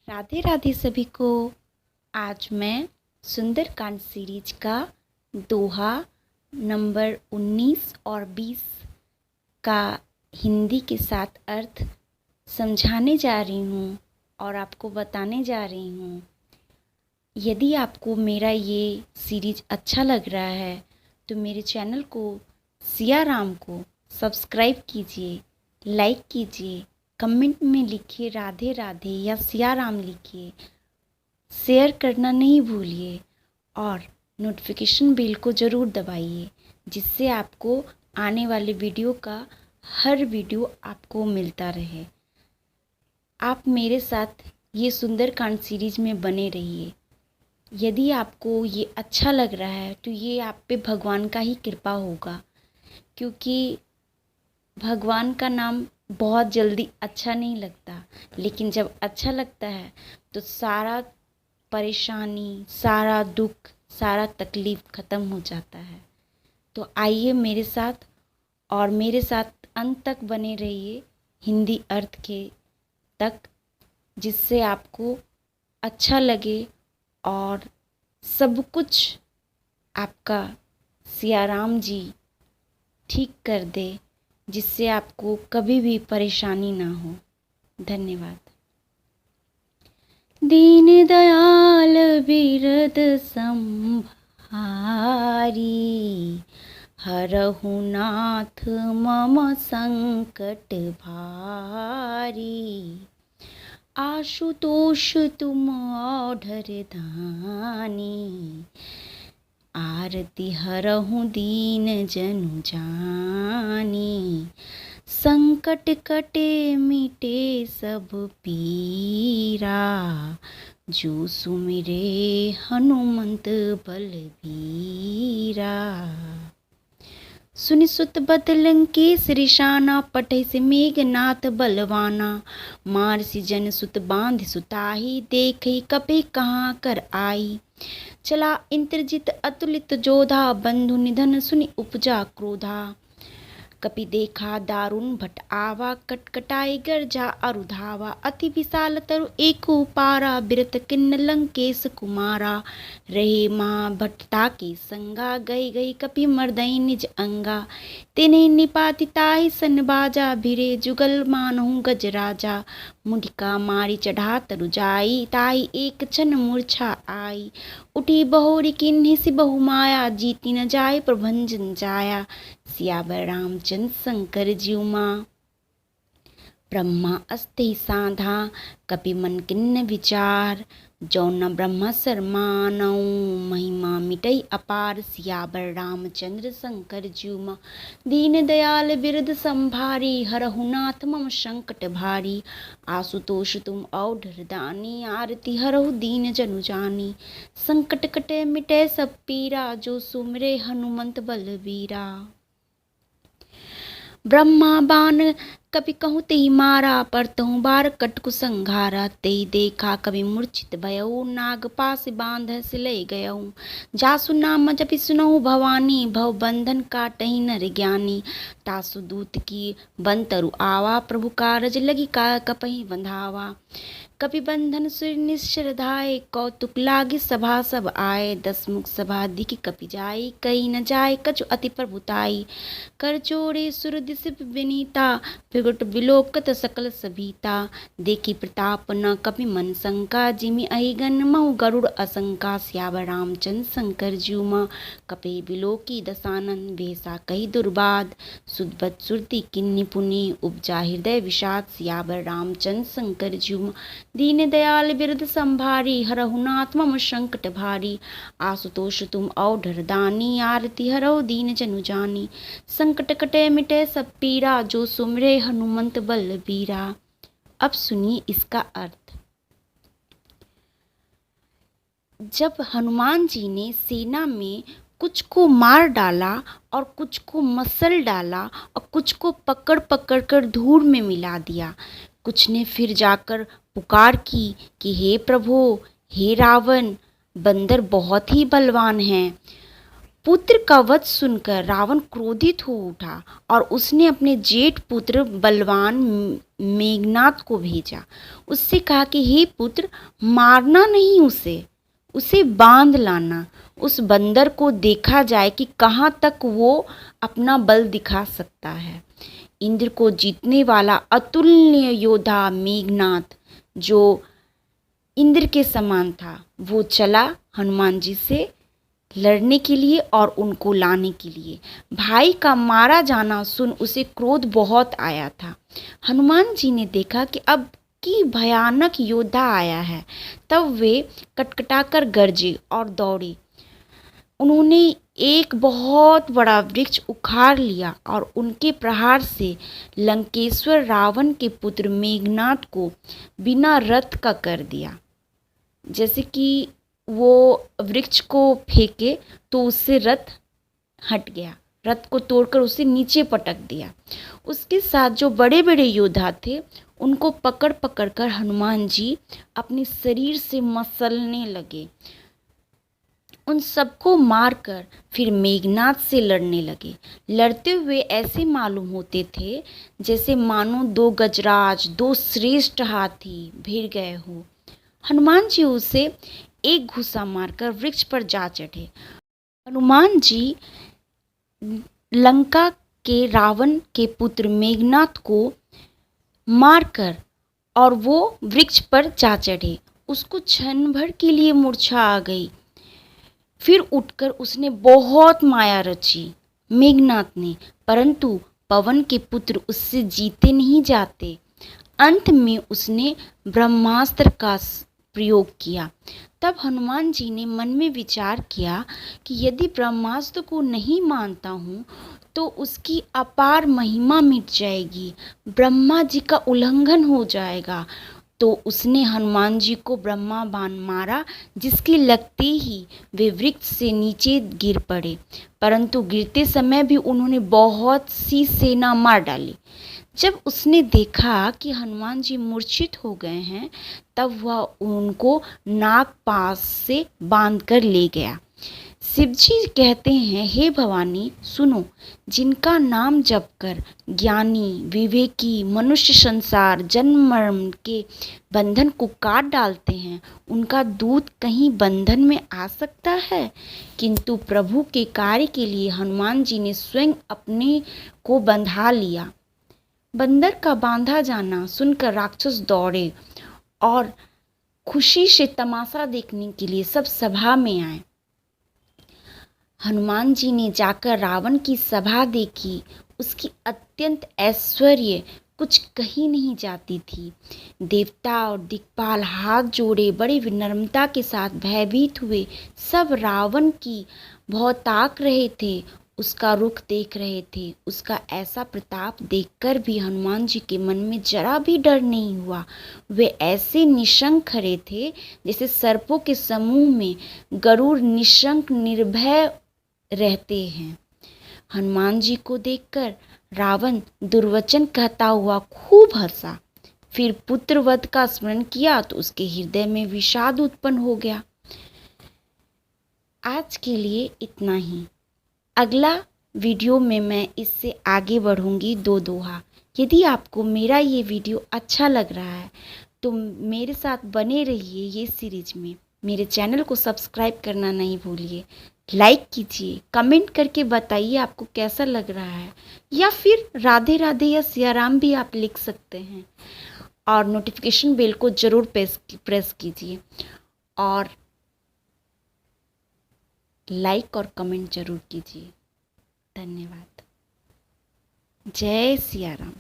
राधे राधे सभी को। आज मैं सुंदरकांड सीरीज का दोहा नंबर 19 और 20 का हिंदी के साथ अर्थ समझाने जा रही हूँ और आपको बताने जा रही हूँ। यदि आपको मेरा ये सीरीज अच्छा लग रहा है तो मेरे चैनल को सिया राम को सब्सक्राइब कीजिए, लाइक कीजिए, कमेंट में लिखिए राधे राधे या सिया राम लिखिए, शेयर करना नहीं भूलिए और नोटिफिकेशन बेल को ज़रूर दबाइए, जिससे आपको आने वाले वीडियो का हर वीडियो आपको मिलता रहे। आप मेरे साथ ये सुंदरकांड सीरीज में बने रहिए। यदि आपको ये अच्छा लग रहा है तो ये आप पे भगवान का ही कृपा होगा, क्योंकि भगवान का नाम बहुत जल्दी अच्छा नहीं लगता, लेकिन जब अच्छा लगता है तो सारा परेशानी, सारा दुख, सारा तकलीफ़ ख़त्म हो जाता है। तो आइए मेरे साथ और मेरे साथ अंत तक बने रहिए हिंदी अर्थ के तक, जिससे आपको अच्छा लगे और सब कुछ आपका सिया राम जी ठीक कर दे, जिससे आपको कभी भी परेशानी ना हो। धन्यवाद। दीन दयाल बिरद संभारी, हरहु नाथ मम संकट भारी। आशुतोष तुम औढ़र दानी, आरती हरहु दीन जनु जानी। संकट कटे मिटे सब पीरा, जो सुमिरे हनुमंत बलबीरा। सुनि सुत बत लंकेश रिशाना, पठै से मेघनाथ बलवाना। मारसी जन सुत बांध सुताही, देखै कपे कहाँ कर आई। चला इंद्रजित अतुलित जोधा, बंधु निधन सुनि उपजा क्रोधा। कपि देखा दारुण भट आवा, कटकटाई गर्जा अरुधावा। अति विशाल तरु एको पारा, बिरत किन्न लंकेश कुमारा। रहे महा भट्टता के संगा, गई गई कपि मर्दई निज अंगा। तिन्हि निपाति ताहि सन बाजा, भिरे जुगल मानहु गज राजा। मुंडिका मारी चढ़ा तरु जाई, ताहि एक क्षण मूर्छा आई। उठी बहोरी किन्हि सि बहु माया, जीति न जाय प्रभंजन जाया। सियावर रामचंद्र शंकर ज्यू माँ, ब्रह्मा अस्ति साधा, कपि मन किन्न विचार। जो न ब्रह्मा शर्मानौ, महिमा मिटई अपार। सियावर रामचंद्र शंकर ज्यू माँ, दीन दयाल बिरद संभारी। हरहु नाथ मम संकट भारी। आशुतोष तुम औढ़र दानी, आरती हरहु दीन जनु जानी। संकट कटे मिटे सब पीरा, जो सुमिरे हनुमंत बलबीरा। ब्रह्मा बाण कपि कहूँ तेहि मारा, परतहु बार कटकु संघारा। तेहि देखा कवि मूर्छित भयउ, नाग पास बांध सिलई गयउ। जासु नाम जपि सुनहु भवानी, भव बंधन काटहि नर ज्ञानी। तासु दूत की बंतरु आवा, प्रभु कारज लगी का कपहि बंधावा। कपि बंधन सुर निश्चर धाय, कौतुक लागे सभा सब आए। दस मुख सभा दिख कपि जाई, कही न जाय कछु अति प्रभुताई। कर जोड़े सुर दिस विनीता, विगुट विलोकत सकल सभीता। देखी प्रताप न कपि मन शंका, जिमि अहिगन महु गरुड़ असंका। सियावर रामचंद्र शंकर ज्यू माँ, कपि विलोकी दसानन। भेसा कही दुर्बाद, सुदबत सुरति किन्हि पुनि, उपजा हृदय विषाद। सियावर रामचंद्र शंकर ज्यू माँ, दीन दयाल बिरद संभारी। हरहु नाथ मम संकट भारी। आशुतोष तुम औढ़र दानी, आरती हरहु दीन जनु जानी। संकट कटे मिटे सब पीरा, जो सुमिरे हनुमंत बलबीरा। अब सुनिए इसका अर्थ। जब हनुमान जी ने सेना में कुछ को मार डाला और कुछ को मसल डाला और कुछ को पकड़ पकड़ कर धूल में मिला दिया, कुछ ने फिर जाकर पुकार की कि हे प्रभु, हे रावण, बंदर बहुत ही बलवान हैं, पुत्र का वध सुनकर रावण क्रोधित हो उठा और उसने अपने जेठ पुत्र बलवान मेघनाद को भेजा। उससे कहा कि हे पुत्र, मारना नहीं उसे बांध लाना। उस बंदर को देखा जाए कि कहाँ तक वो अपना बल दिखा सकता है। इंद्र को जीतने वाला अतुलनीय योद्धा मेघनाद, जो इंद्र के समान था, वो चला हनुमान जी से लड़ने के लिए और उनको लाने के लिए। भाई का मारा जाना सुन उसे क्रोध बहुत आया था। हनुमान जी ने देखा कि अब की भयानक योद्धा आया है। तब वे कटकटाकर गरजे और दौड़े। उन्होंने एक बहुत बड़ा वृक्ष उखाड़ लिया और उनके प्रहार से लंकेश्वर रावण के पुत्र मेघनाद को बिना रथ का कर दिया। जैसे कि वो वृक्ष को फेंके तो उससे रथ हट गया, रथ को तोड़कर उसे नीचे पटक दिया। उसके साथ जो बड़े बड़े योद्धा थे उनको पकड़ पकड़ कर हनुमान जी अपने शरीर से मसलने लगे। उन सबको मारकर फिर मेघनाद से लड़ने लगे। लड़ते हुए ऐसे मालूम होते थे जैसे मानो दो गजराज, दो श्रेष्ठ हाथी भिड़ गए हो। हनुमान जी उसे एक घुसा मारकर वृक्ष पर जा चढ़े। हनुमान जी लंका के रावण के पुत्र मेघनाद को मारकर और वो वृक्ष पर जा चढ़े। उसको क्षण भर के लिए मूर्छा आ गई। फिर उठकर उसने बहुत माया रची मेघनाद ने, परंतु पवन के पुत्र उससे जीते नहीं जाते। अंत में उसने ब्रह्मास्त्र का प्रयोग किया। तब हनुमान जी ने मन में विचार किया कि यदि ब्रह्मास्त्र को नहीं मानता हूँ तो उसकी अपार महिमा मिट जाएगी, ब्रह्मा जी का उल्लंघन हो जाएगा। तो उसने हनुमान जी को ब्रह्मा बाण मारा, जिसके लगते ही वे वृक्ष से नीचे गिर पड़े। परंतु गिरते समय भी उन्होंने बहुत सी सेना मार डाली। जब उसने देखा कि हनुमान जी मूर्छित हो गए हैं, तब वह उनको नाग पास से बांधकर ले गया। शिवजी कहते हैं, हे भवानी सुनो, जिनका नाम जपकर ज्ञानी विवेकी मनुष्य संसार जन्म मरण के बंधन को काट डालते हैं, उनका दूत कहीं बंधन में आ सकता है। किंतु प्रभु के कार्य के लिए हनुमान जी ने स्वयं अपने को बंधा लिया। बंदर का बांधा जाना सुनकर राक्षस दौड़े और खुशी से तमाशा देखने के लिए सब सभा में आए। हनुमान जी ने जाकर रावण की सभा देखी। उसकी अत्यंत ऐश्वर्य कुछ कही नहीं जाती थी। देवता और दिक्पाल हाथ जोड़े बड़ी विनम्रता के साथ भयभीत हुए सब रावण की भौताक रहे थे, उसका रुख देख रहे थे। उसका ऐसा प्रताप देखकर भी हनुमान जी के मन में जरा भी डर नहीं हुआ। वे ऐसे निशंक खड़े थे जैसे सर्पों के समूह में गरुड़ निशंक निर्भय रहते हैं। हनुमान जी को देखकर रावण दुर्वचन कहता हुआ खूब हंसा। फिर पुत्र वध का स्मरण किया तो उसके हृदय में विषाद उत्पन्न हो गया। आज के लिए इतना ही। अगला वीडियो में मैं इससे आगे बढ़ूंगी दो दोहा। यदि आपको मेरा ये वीडियो अच्छा लग रहा है तो मेरे साथ बने रहिए ये सीरीज में। मेरे चैनल को सब्सक्राइब करना नहीं भूलिए। लाइक कीजिए, कमेंट करके बताइए आपको कैसा लग रहा है, या फिर राधे राधे या सियाराम भी आप लिख सकते हैं। और नोटिफिकेशन बेल को ज़रूर प्रेस कीजिए और लाइक और कमेंट ज़रूर कीजिए। धन्यवाद। जय सियाराम।